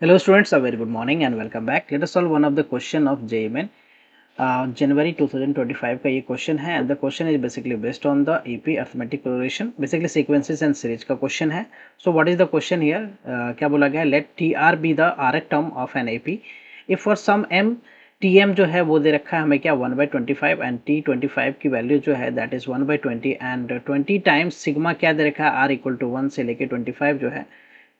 Hello students, a very good morning and welcome back. Let us solve one of the question of JMN January 2025 का ये question है and the question is basically based on the AP arithmetic progression, basically sequences and series का question है. So what is the question here? क्या बोला गया है? Let TR be the rth term of an AP. If for some m TM जो है वो दे रखा है हमें क्या 1/25 and T25 की वैल्यू जो है that is 1/20 and 20 times sigma क्या दे रखा है R इक्वल टू 1 से लेके 25 जो है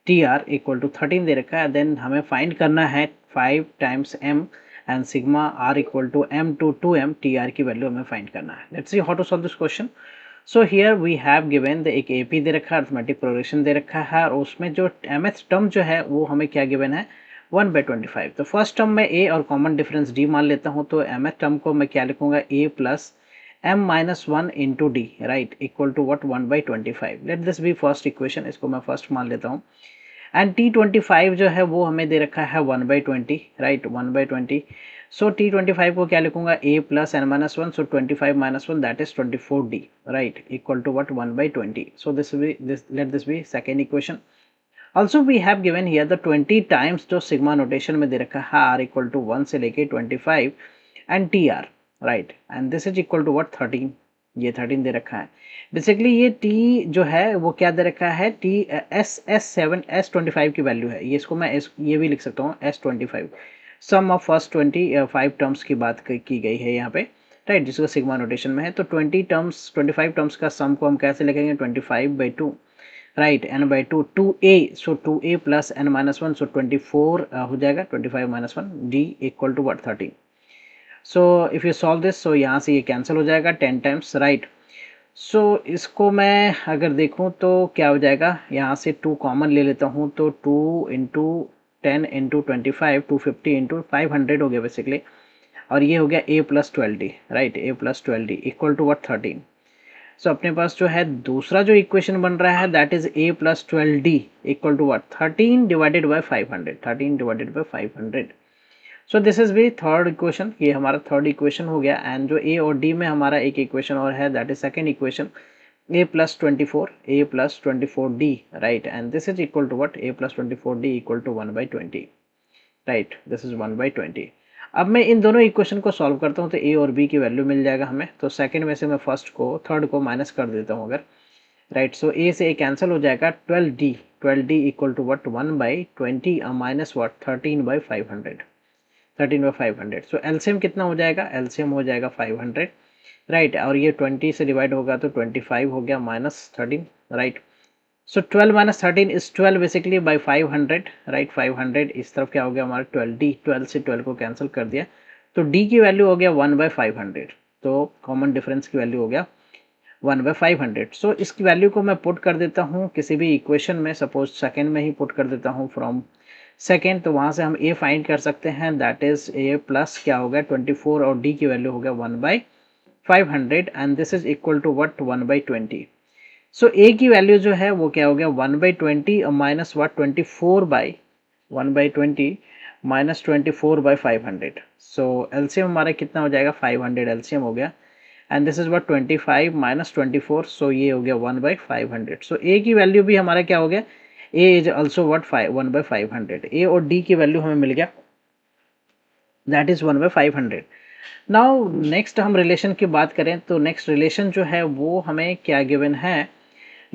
टी आर इक्वल टू 13 दे रखा है. देन हमें फाइंड करना है 5 times M and sigma R equal to M to 2m T R की वैल्यू हमें फाइंड करना है. Let's see how to solve this question. So here we have given the एक एपी दे रखा है, अर्थमेटिक प्रोग्रेशन दे रखा है और उसमें जो mth टर्म जो है वो हमें क्या गिवन है 1/25. तो फर्स्ट टर्म में a और कॉमन डिफरेंस d मान लेता हूँ तो mth टर्म को मैं क्या लिखूंगा a plus m minus 1 into D right equal to what 1/25. Let this be first equation, इसको मैं फर्स्ट मान लेता हूँ. एंड T25 जो है वो हमें दे रखा है 1/20 राइट 1/20. सो T25 को क्या लिखूंगा a plus n minus 1. So 25 minus 1 that is 24d right equal to what 1/20. So this let this be second equation. Also we have given here the 20 times जो सिग्मा नोटेशन में दे रखा है r equal to 1 से लेके 25 and T R right and this is equal to what 13. ये 13 दे रखा है. बेसिकली ये t जो है वो क्या दे रखा है t S25 की वैल्यू है. ये इसको मैं ये भी लिख सकता हूँ S25. Some of first 25 terms की बात की गई है यहाँ पे राइट जिसको सिग्मा नोटेशन में है. तो 25 टर्म्स का सम को हम कैसे लिखेंगे 25/2 right n by two 2a. So 2a plus n minus 1 so 24 हो जाएगा 25 minus 1 d equal to what 13. So if you solve this so यहाँ से ये कैंसिल हो जाएगा 10 टाइम्स राइट. सो इसको मैं अगर देखूं तो क्या हो जाएगा, यहाँ से 2 कॉमन ले लेता हूँ तो 2 इंटू 10 इंटू 25 250 इंटू 500 हो गया बेसिकली. और ये हो गया a plus 12d right a plus 12d equal to what 13. So अपने पास जो है दूसरा जो इक्वेशन बन रहा है that is a plus 12d equal to what 13 divided by 500. 13 divided by 500. So this is भी थर्ड इक्वेशन. ये हमारा थर्ड इक्वेशन हो गया. एंड जो ए और डी में हमारा एक इक्वेशन और है that is second equation a plus 24 d right and this is equal to what a plus 24 d equal to 1/20 right this is 1/20. अब मैं इन दोनों इक्वेशन को सॉल्व करता हूँ तो a और b की वैल्यू मिल जाएगा हमें. तो सेकंड में से मैं फर्स्ट को थर्ड को माइनस कर देता हूँ अगर राइट. सो a से a कैंसिल हो जाएगा 12d equal to what 1/20 minus what 13/500. 13/500. So LCM कितना हो जाएगा, एलसीएम हो जाएगा 500 राइट. और ये 20 से डिवाइड होगा तो 25 हो गया minus 13 right. So 12 minus 13 is 12 basically by 500 right. 500 इस तरफ क्या हो गया हमारा 12d, 12 से 12 को कैंसिल कर दिया तो d की वैल्यू हो गया 1/500. तो कॉमन डिफरेंस की वैल्यू हो गया 1/500. सो इसकी वैल्यू को मैं पुट कर देता हूँ किसी भी इक्वेशन में, सपोज सेकेंड में ही पुट कर देता हूँ फ्रॉम सेकेंड. तो वहाँ से हम a फाइंड कर सकते हैं दैट इज a प्लस क्या हो गया 24 और d की वैल्यू हो गया 1/500 and this is equal to what 1/20. So a की वैल्यू जो है वो क्या हो गया 1/20 minus what 24 by 1/20 minus 24/500. So LCM हमारा कितना हो जाएगा 500 एलसीएम हो गया and this is what 25 minus 24. So ये हो गया 1/500. सो a की वैल्यू भी हमारा क्या हो गया a is also what 1/500. a और d की वैल्यू हमें मिल गया दैट इज 1/500. नाउ नेक्स्ट हम रिलेशन की बात करें तो नेक्स्ट रिलेशन जो है वो हमें क्या गिवन है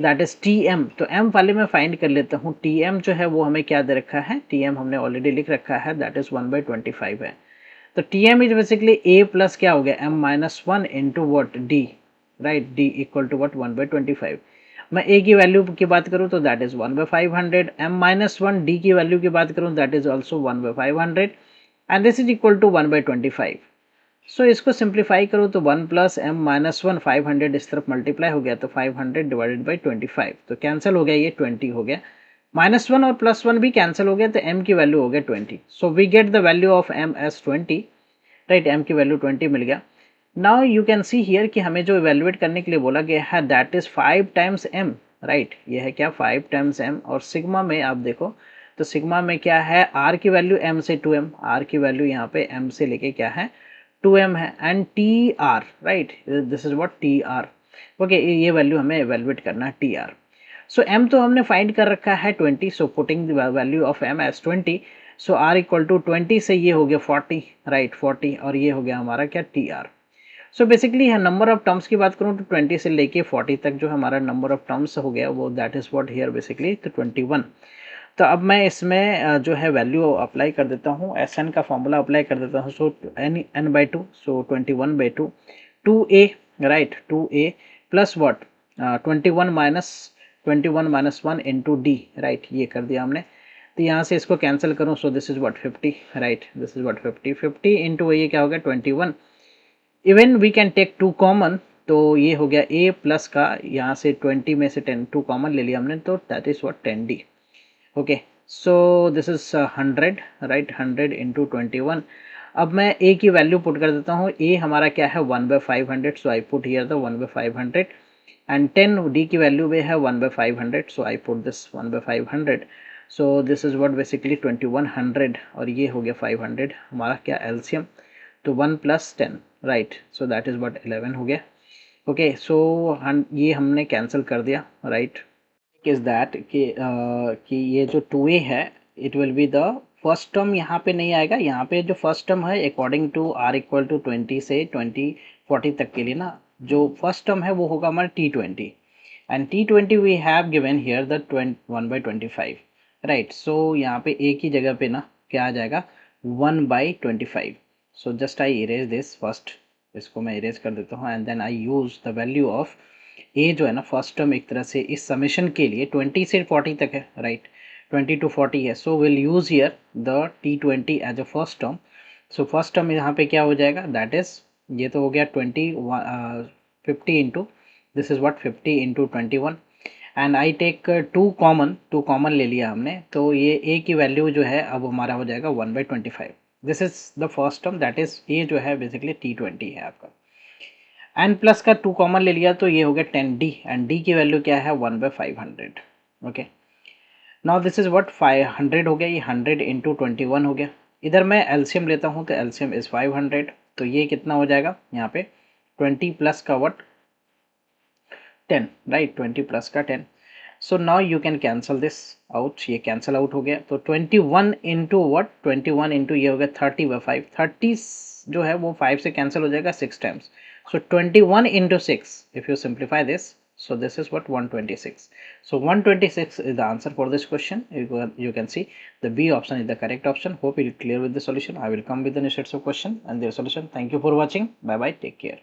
दैट इज टी एम. तो एम वाले में फाइंड कर लेता हूँ. टी एम जो है वो हमें क्या दे रखा है, टी एम हमने ऑलरेडी लिख रखा है दैट इज 1/25 है. तो T M is basically A plus क्या हो गया M minus 1 into what D right D equal to what 1/25. मैं ए की वैल्यू की बात करूँ तो that is 1/500. M minus 1 D की वैल्यू की बात करूँ that is also 1/500 and this is equal to 1/25. So इसको सिंप्लीफाई करो तो 1 प्लस एम माइनस 1 500 इस तरफ मल्टीप्लाई हो गया तो 500 डिवाइडेड बाई 25. तो कैंसिल हो गया, ये 20 हो गया. माइनस 1 और प्लस 1 भी कैंसिल हो गया तो m की वैल्यू हो गया 20. So we get the value of m as 20 right. m की वैल्यू 20 मिल गया. Now you can see here कि हमें जो इवेल्युएट करने के लिए बोला गया है that is 5 times m right. ये है क्या 5 टाइम्स m और सिग्मा में आप देखो तो सिग्मा में क्या है r की वैल्यू m से 2m, r की वैल्यू यहाँ पे m से लेके क्या है 2m है and T R right this is what T R okay. ये वैल्यू हमें इवेल्युएट करना है टी आर. सो m तो हमने फाइंड कर रखा है 20, so putting the value of m as 20, so r equal to 20 से ये हो गया 40, राइट 40, और ये हो गया हमारा क्या T R. So basically number of terms की बात करूँ तो 20 से लेके 40 तक जो हमारा नंबर ऑफ टर्म्स हो गया वो that is what here basically तो 21। तो अब मैं इसमें जो है वैल्यू अप्लाई कर देता हूँ, एस एन का फॉर्मूला अप्लाई कर देता हूँ। So N by two, so 21/2, 2a, right 2a plus what 21 - 1 into D, right ये कर दिया हमने। तो यहाँ से इसको कैंसिल करूँ, so this is what 50, right this is what 50 into ये क्या हो गया 21। Even we can take 2 common, तो ये हो गया a प्लस का यहाँ से 20 में से 10 2 कॉमन ले लिया हमने, तो that is what 10d। Okay, so this is 100, right 100 into 21। अब मैं a की वैल्यू पुट कर देता हूँ। a हमारा क्या है 1/500, so I put here the 1/500, and 10 d की वैल्यू भी है 1/500, so I put this 1/500। So this is what basically 2100, और ये हो गया 500 हमारा क्या एलसीएम, तो 1 + 10, right so that is what 11 हो गया। ओके, सो ये हमने कैंसिल कर दिया, राइट इज दैट कि ये जो 2a है it will be the first term, यहाँ पे नहीं आएगा। यहाँ पे जो फर्स्ट टर्म है according to r equal to 20 से 40 तक के लिए ना, जो फर्स्ट टर्म है वो होगा हमारा T20, and T20 we have given here the 1/25, right. So यहाँ पे a की जगह पे ना क्या आ जाएगा 1/25। So just I erase this first, इसको मैं इरेज कर देता हूँ, and then I use the value of A जो है ना फर्स्ट टर्म एक तरह से इस समेशन के लिए 20 से 40 तक है, राइट 20 to 40 है। So will use here the T20 as a first term. So first term यहाँ पे क्या हो जाएगा, दैट इज ये तो हो गया 50 into this is what 50 into 21, and I take 2 common ले लिया हमने, तो ये ए की वैल्यू जो है अब हमारा हो जाएगा 1/25। This is the first term, that is a जो है बेसिकली T20 है आपका, एन प्लस का 2 कॉमन ले लिया तो ये हो गया 10d, एंड d की वैल्यू क्या है 1/500। Okay, now this is what 500 हो गया, ये 100 इंटू 21 हो गया। इधर मैं एलसीएम लेता हूँ तो एलसीएम इज 500, तो ये कितना हो जाएगा यहाँ पे 20 प्लस का व्हाट 10, राइट 20 प्लस का 10। So now you can cancel this out, ये कैंसल आउट हो गया। तो 21 इंटू व्हाट 21 इंटू ये हो गया 30/5, 30 जो है वो 5 से कैंसिल हो जाएगा 6 times. So 21 into 6, if you simplify this, so this is what 126। so 126 is the answer for this question। You can see the B option is the correct option। hope you clear with the solution। I will come with the next sets of question and their solution। thank you for watching, bye bye, take care।